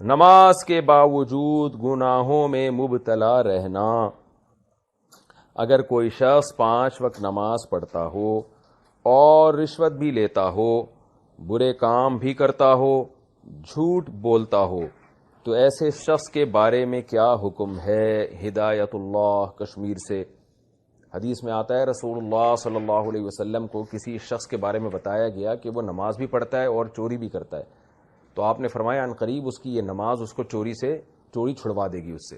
نماز کے باوجود گناہوں میں مبتلا رہنا۔ اگر کوئی شخص 5 وقت نماز پڑھتا ہو اور رشوت بھی لیتا ہو، برے کام بھی کرتا ہو، جھوٹ بولتا ہو، تو ایسے شخص کے بارے میں کیا حکم ہے؟ ہدایت اللہ کشمیر سے حدیث میں آتا ہے رسول اللہ صلی اللہ علیہ وسلم کو کسی شخص کے بارے میں بتایا گیا کہ وہ نماز بھی پڑھتا ہے اور چوری بھی کرتا ہے، تو آپ نے فرمایا عنقریب اس کی یہ نماز اس کو چوری چھڑوا دے گی اس سے۔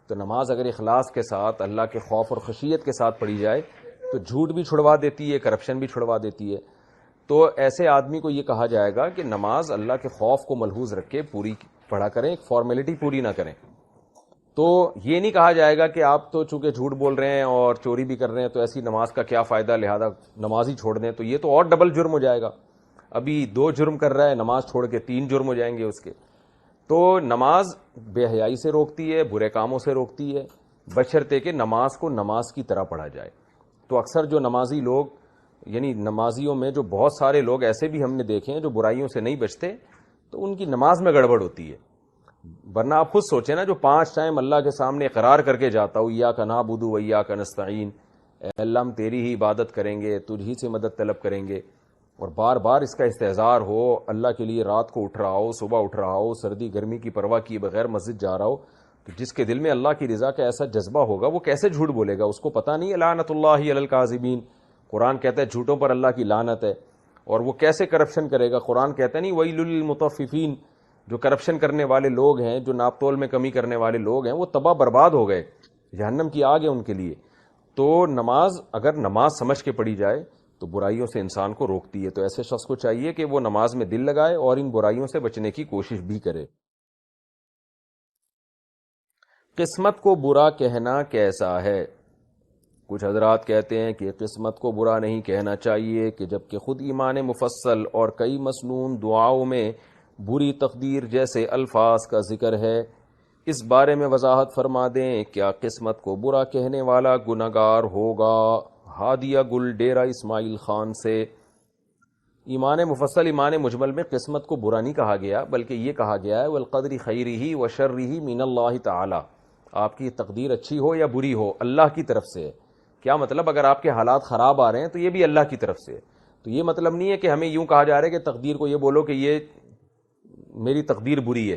تو نماز اگر اخلاص کے ساتھ اللہ کے خوف اور خشیت کے ساتھ پڑھی جائے تو جھوٹ بھی چھڑوا دیتی ہے، کرپشن بھی چھڑوا دیتی ہے۔ تو ایسے آدمی کو یہ کہا جائے گا کہ نماز اللہ کے خوف کو ملحوظ رکھ کے پوری پڑھا کریں، ایک فارمیلٹی پوری نہ کریں۔ تو یہ نہیں کہا جائے گا کہ آپ تو چونکہ جھوٹ بول رہے ہیں اور چوری بھی کر رہے ہیں تو ایسی نماز کا کیا فائدہ، لہذا نماز ہی چھوڑ دیں، تو یہ تو اور ڈبل جرم ہو جائے گا۔ ابھی 2 جرم کر رہا ہے، نماز چھوڑ کے 3 جرم ہو جائیں گے اس کے۔ تو نماز بے حیائی سے روکتی ہے، برے کاموں سے روکتی ہے، بشرطے کہ نماز کو نماز کی طرح پڑھا جائے۔ تو اکثر جو نمازی لوگ، یعنی نمازیوں میں جو بہت سارے لوگ ایسے بھی ہم نے دیکھے ہیں جو برائیوں سے نہیں بچتے، تو ان کی نماز میں گڑبڑ ہوتی ہے۔ ورنہ آپ خود سوچیں نا، جو 5 ٹائم اللہ کے سامنے اقرار کر کے جاتا ہوں ایاک نعبد و ایاک نستعین، اے اللہ ہم تیری ہی عبادت کریں گے، تجھ ہی سے مدد طلب کریں گے، اور بار بار اس کا استحضار ہو، اللہ کے لیے رات کو اٹھ رہا ہو، صبح اٹھ رہا ہو، سردی گرمی کی پرواہ کیے بغیر مسجد جا رہا ہو، تو جس کے دل میں اللہ کی رضا کا ایسا جذبہ ہوگا وہ کیسے جھوٹ بولے گا؟ اس کو پتہ نہیں لعنت اللہ علی الکاذبین، قرآن کہتا ہے جھوٹوں پر اللہ کی لعنت ہے۔ اور وہ کیسے کرپشن کرے گا؟ قرآن کہتا نہیں ویل للمطففین، جو کرپشن کرنے والے لوگ ہیں، جو ناپ تول میں کمی کرنے والے لوگ ہیں، وہ تباہ برباد ہو گئے، جہنم کی آگ ہے ان کے لیے۔ تو نماز اگر نماز سمجھ کے پڑھی جائے تو برائیوں سے انسان کو روکتی ہے۔ تو ایسے شخص کو چاہیے کہ وہ نماز میں دل لگائے اور ان برائیوں سے بچنے کی کوشش بھی کرے۔ قسمت کو برا کہنا کیسا ہے؟ کچھ حضرات کہتے ہیں کہ قسمت کو برا نہیں کہنا چاہیے، کہ جبکہ خود ایمان مفصل اور کئی مسنون دعاؤں میں بری تقدیر جیسے الفاظ کا ذکر ہے۔ اس بارے میں وضاحت فرما دیں، کیا قسمت کو برا کہنے والا گنہگار ہوگا؟ ہادیہ گل ڈیرہ اسماعیل خان سے۔ ایمان مفصل ایمان مجمل میں قسمت کو برا نہیں کہا گیا، بلکہ یہ کہا گیا ہے والقدر خیرہ وشرہ من اللہ تعالی، آپ کی تقدیر اچھی ہو یا بری ہو اللہ کی طرف سے ہے۔ کیا مطلب؟ اگر آپ کے حالات خراب آ رہے ہیں تو یہ بھی اللہ کی طرف سے ہے۔ تو یہ مطلب نہیں ہے کہ ہمیں یوں کہا جا رہا ہے کہ تقدیر کو یہ بولو کہ یہ میری تقدیر بری ہے،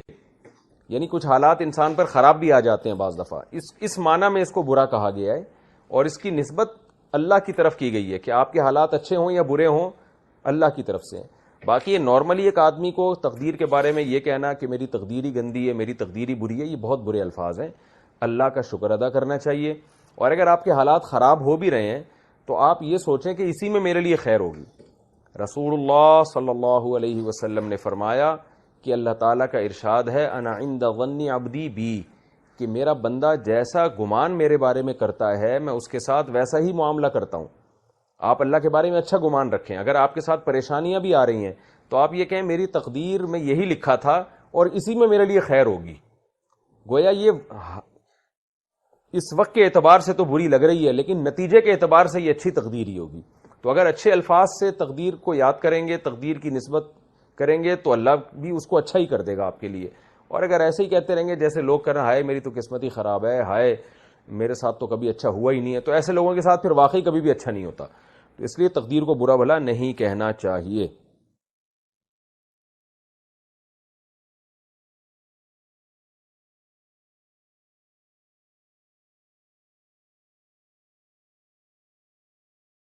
یعنی کچھ حالات انسان پر خراب بھی آ جاتے ہیں بعض دفعہ، اس معنی میں اس کو برا کہا گیا ہے، اور اس کی نسبت اللہ کی طرف کی گئی ہے کہ آپ کے حالات اچھے ہوں یا برے ہوں، اللہ کی طرف سے ہیں۔ باقی یہ نارملی ایک آدمی کو تقدیر کے بارے میں یہ کہنا کہ میری تقدیر ہی گندی ہے، میری تقدیر ہی بری ہے، یہ بہت برے الفاظ ہیں۔ اللہ کا شکر ادا کرنا چاہیے، اور اگر آپ کے حالات خراب ہو بھی رہے ہیں تو آپ یہ سوچیں کہ اسی میں میرے لیے خیر ہوگی۔ رسول اللہ صلی اللہ علیہ وسلم نے فرمایا کہ اللہ تعالیٰ کا ارشاد ہے انا عند ظن عبدی بی، کہ میرا بندہ جیسا گمان میرے بارے میں کرتا ہے میں اس کے ساتھ ویسا ہی معاملہ کرتا ہوں۔ آپ اللہ کے بارے میں اچھا گمان رکھیں۔ اگر آپ کے ساتھ پریشانیاں بھی آ رہی ہیں تو آپ یہ کہیں میری تقدیر میں یہی لکھا تھا اور اسی میں میرے لیے خیر ہوگی۔ گویا یہ اس وقت کے اعتبار سے تو بری لگ رہی ہے، لیکن نتیجے کے اعتبار سے یہ اچھی تقدیر ہی ہوگی۔ تو اگر اچھے الفاظ سے تقدیر کو یاد کریں گے، تقدیر کی نسبت کریں گے، تو اللہ بھی اس کو اچھا ہی کر دے گا آپ کے لیے۔ اور اگر ایسے ہی کہتے رہیں گے جیسے لوگ کر رہے ہیں ہائے میری تو قسمت ہی خراب ہے، ہائے میرے ساتھ تو کبھی اچھا ہوا ہی نہیں ہے، تو ایسے لوگوں کے ساتھ پھر واقعی کبھی بھی اچھا نہیں ہوتا۔ تو اس لیے تقدیر کو برا بھلا نہیں کہنا چاہیے۔